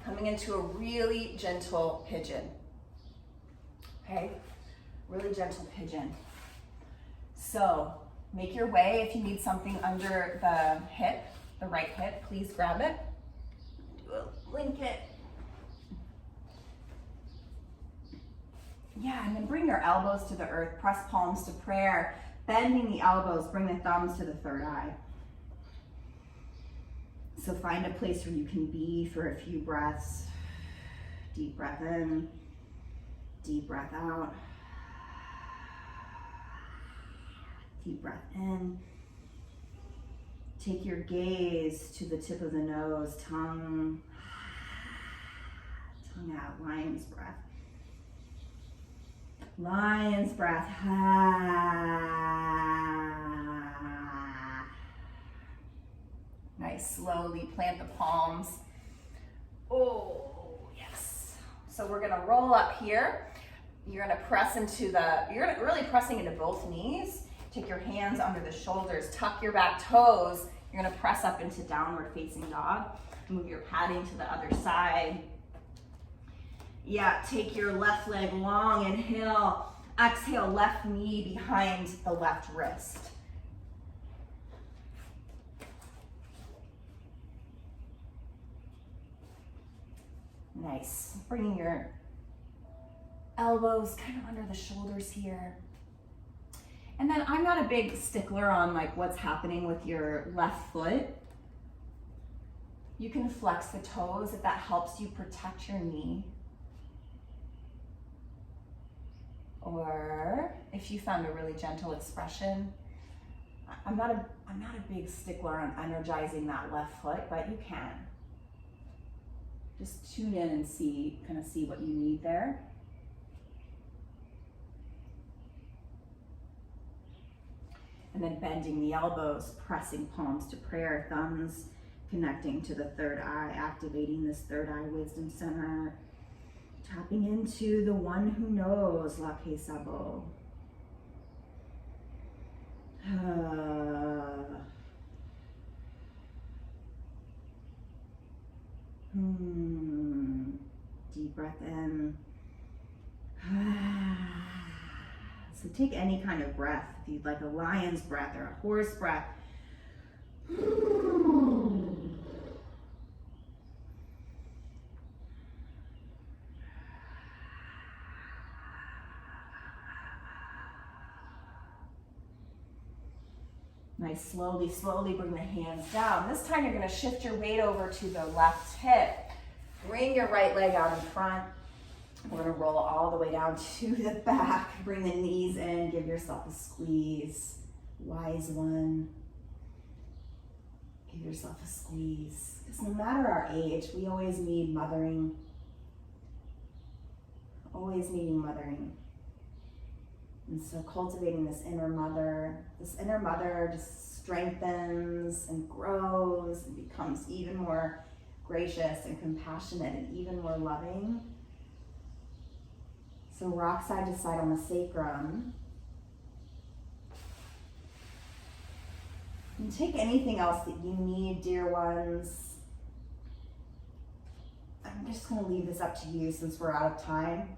coming into a really gentle pigeon. Okay, really gentle pigeon. So make your way. If you need something under the hip, the right hip, please grab it. Link it. Yeah, and then bring your elbows to the earth, press palms to prayer, bending the elbows, bring the thumbs to the third eye. So find a place where you can be for a few breaths. Deep breath in, deep breath out. Deep breath in. Take your gaze to the tip of the nose, tongue out, lion's breath. Lion's breath. Nice, slowly plant the palms. Oh, yes. So we're gonna roll up here. You're gonna press into you're really pressing into both knees. Take your hands under the shoulders, tuck your back toes. You're gonna press up into downward facing dog. Move your padding to the other side. Yeah, take your left leg long, inhale. Exhale, left knee behind the left wrist. Nice. Bringing your elbows kind of under the shoulders here. And then I'm not a big stickler on like what's happening with your left foot. You can flex the toes if that helps you protect your knee. Or if you found a really gentle expression. I'm not a big stickler on energizing that left foot, but you can. Just tune in and see what you need there. And then bending the elbows, pressing palms to prayer, thumbs connecting to the third eye, activating this third eye wisdom center, tapping into the one who knows, La Que Sabo. Deep breath in. So take any kind of breath, if you'd like a lion's breath or a horse breath. Nice, slowly, slowly bring the hands down. This time you're gonna shift your weight over to the left hip. Bring your right leg out in front. We're gonna roll all the way down to the back. Bring the knees in, give yourself a squeeze. Wise one. Give yourself a squeeze. Because no matter our age, we always need mothering. Always needing mothering. And so cultivating this inner mother just strengthens and grows and becomes even more gracious and compassionate and even more loving. So rock side to side on the sacrum. And take anything else that you need, dear ones. I'm just going to leave this up to you since we're out of time.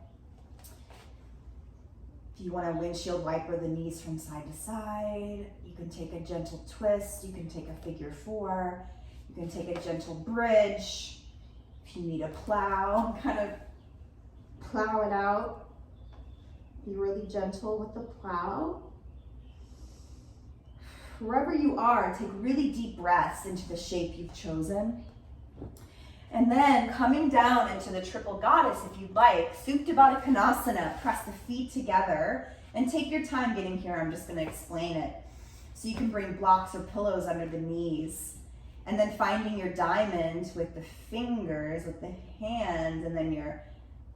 If you want to windshield wiper the knees from side to side, you can take a gentle twist, you can take a figure 4, you can take a gentle bridge. If you need a plow, kind of plow it out. Be really gentle with the plow. Wherever you are, take really deep breaths into the shape you've chosen. And then coming down into the triple goddess, if you'd like, Supta Baddha Konasana, press the feet together and take your time getting here. I'm just going to explain it. So you can bring blocks or pillows under the knees. And then finding your diamond with the fingers, with the hands, and then your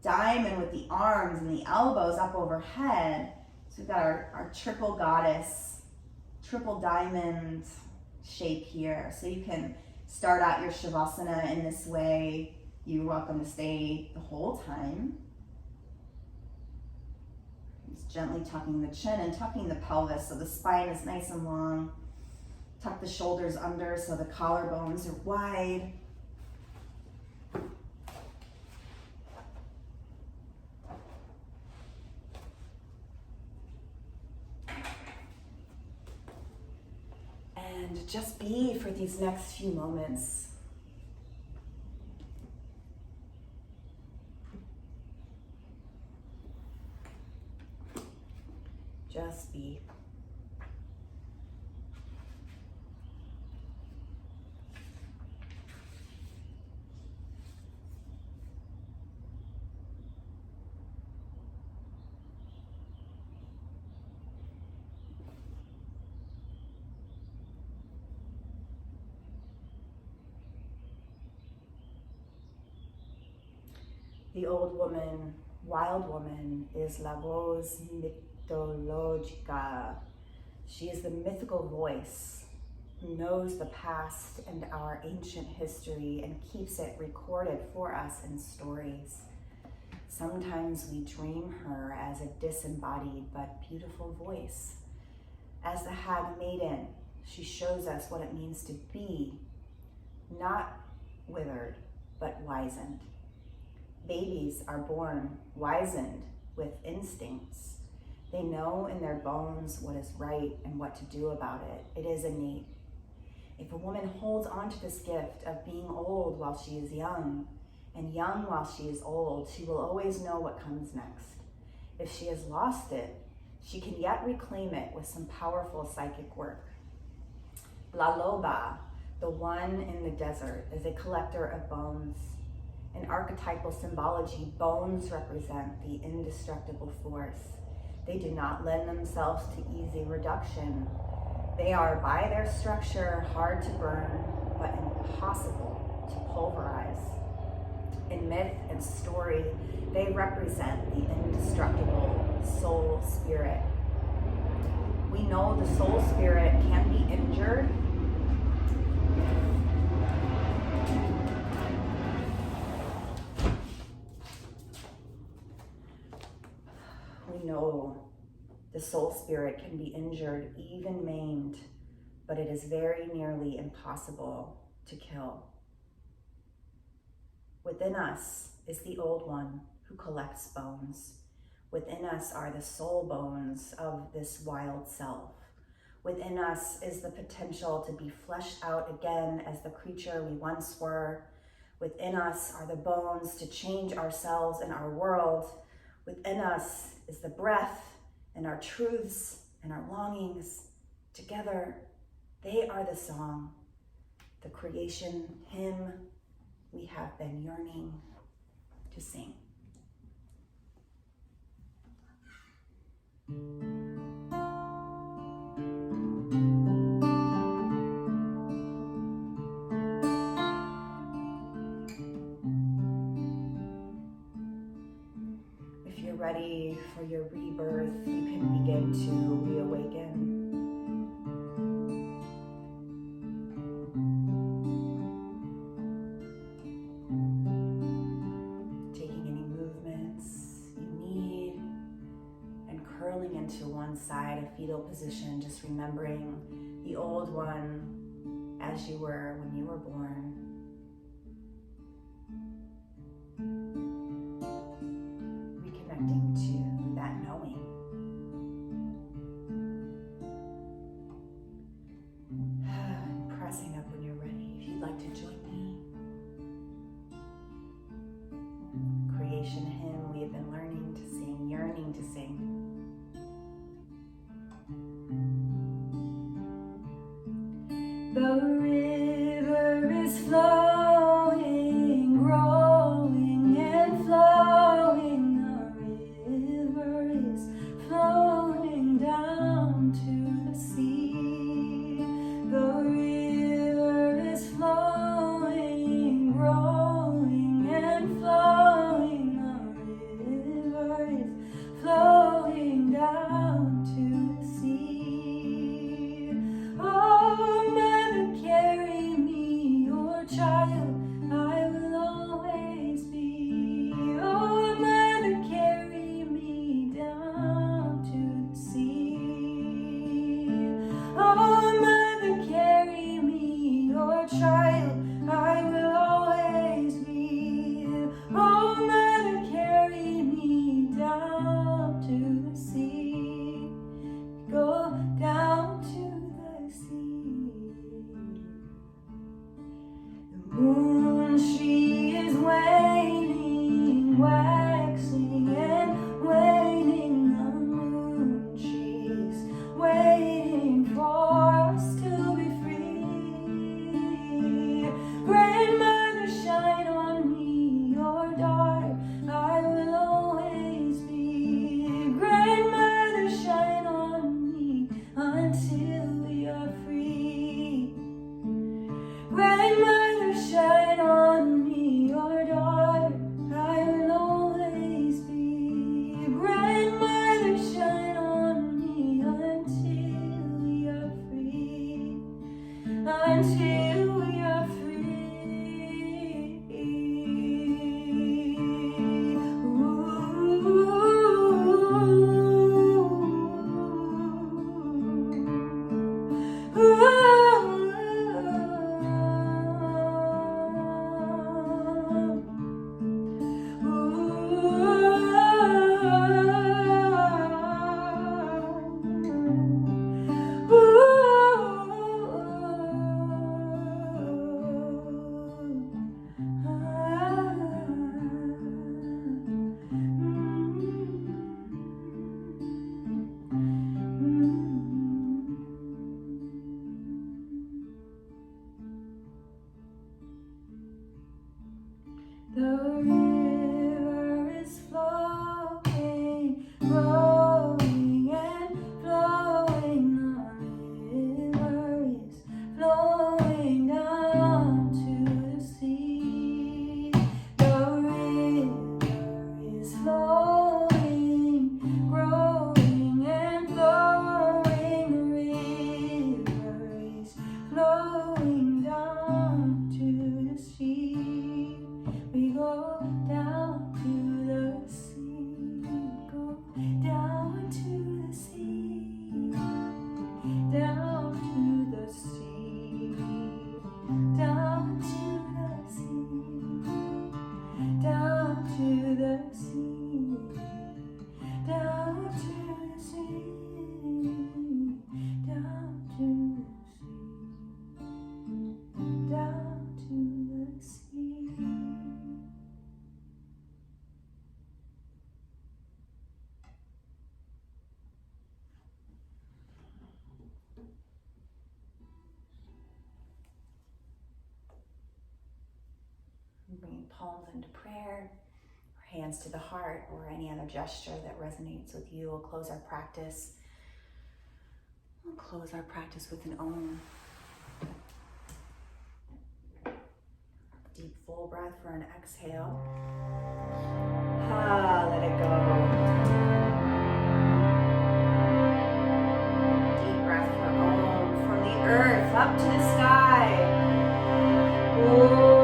diamond with the arms and the elbows up overhead. So we've got our triple goddess, triple diamond shape here. So you can start out your Shavasana in this way. You're welcome to stay the whole time. Just gently tucking the chin and tucking the pelvis so the spine is nice and long. Tuck the shoulders under so the collarbones are wide. And just be for these next few moments. Just be. The old woman, wild woman, is la voz mythologica. She is the mythical voice who knows the past and our ancient history and keeps it recorded for us in stories. Sometimes we dream her as a disembodied but beautiful voice. As the Hag Maiden, she shows us what it means to be, not withered, but wizened. Babies are born wizened with instincts. They know in their bones what is right and what to do about it. It is innate. If a woman holds on to this gift of being old while she is young, and young while she is old, she will always know what comes next. If she has lost it, she can yet reclaim it with some powerful psychic work. La Loba, the one in the desert, is a collector of bones. In archetypal symbology, bones represent the indestructible force. They do not lend themselves to easy reduction. They are, by their structure, hard to burn, but impossible to pulverize. In myth and story, they represent the indestructible soul spirit. We know the soul spirit can be injured. We know the soul spirit can be injured, even maimed, but it is very nearly impossible to kill. Within us is the old one who collects bones. Within us are the soul bones of this wild self. Within us is the potential to be fleshed out again as the creature we once were. Within us are the bones to change ourselves and our world. Within us is the breath and our truths and our longings. Together, they are the song, the creation hymn we have been yearning to sing. If you're ready for your rebirth, you can begin to reawaken. Taking any movements you need and curling into one side, a fetal position, just remembering the old one as you were when you were born. Reconnecting to that knowing. The river is flowing, growing and flowing. The river is flowing down to the sea. The river is flowing, growing and flowing. The river is flowing down to the sea. Oh, Mother, carry me, your child, I will always be. Oh, Mother, carry me down to the sea. Oh, Mother, carry me, your child, I will always be. Oh, Mother, carry me down to the sea. Go down to the sea. The moon, she is waning, waxing and waning. The moon, she's waiting for us to be free. Grandmother, shine on me, your daughter, I will always be. Grandmother, shine on me until we are free. Grandmother, shine on me, your daughter, I will always be. Grandmother, shine on me until we are free. Until we are The river is flowing, growing and flowing. The river is flowing down to the sea. The river is flowing, growing and flowing. The river is flowing down to the sea. We go down to the sea, go down to the sea, down to the sea, down to the sea, down to the sea, down to the sea, down to the sea, down to the sea. Bringing palms into prayer, or hands to the heart, or any other gesture that resonates with you. We'll close our practice. We'll close our practice with an Om. Deep full breath for an exhale. Let it go. Deep breath for Om, from the earth up to the sky. Om.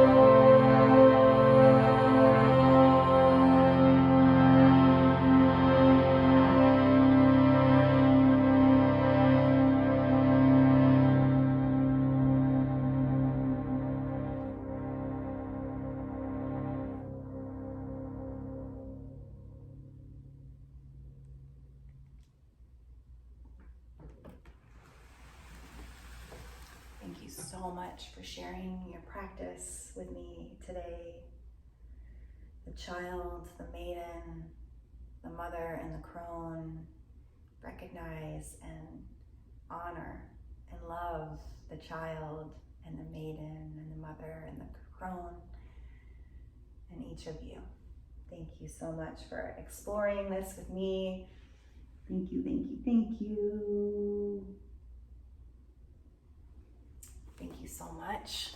Thank you so much for sharing your practice with me today. The child, the maiden, the mother and the crone, recognize and honor and love the child and the maiden and the mother and the crone and each of you. Thank you so much for exploring this with me. Thank you, thank you, thank you. Thank you so much.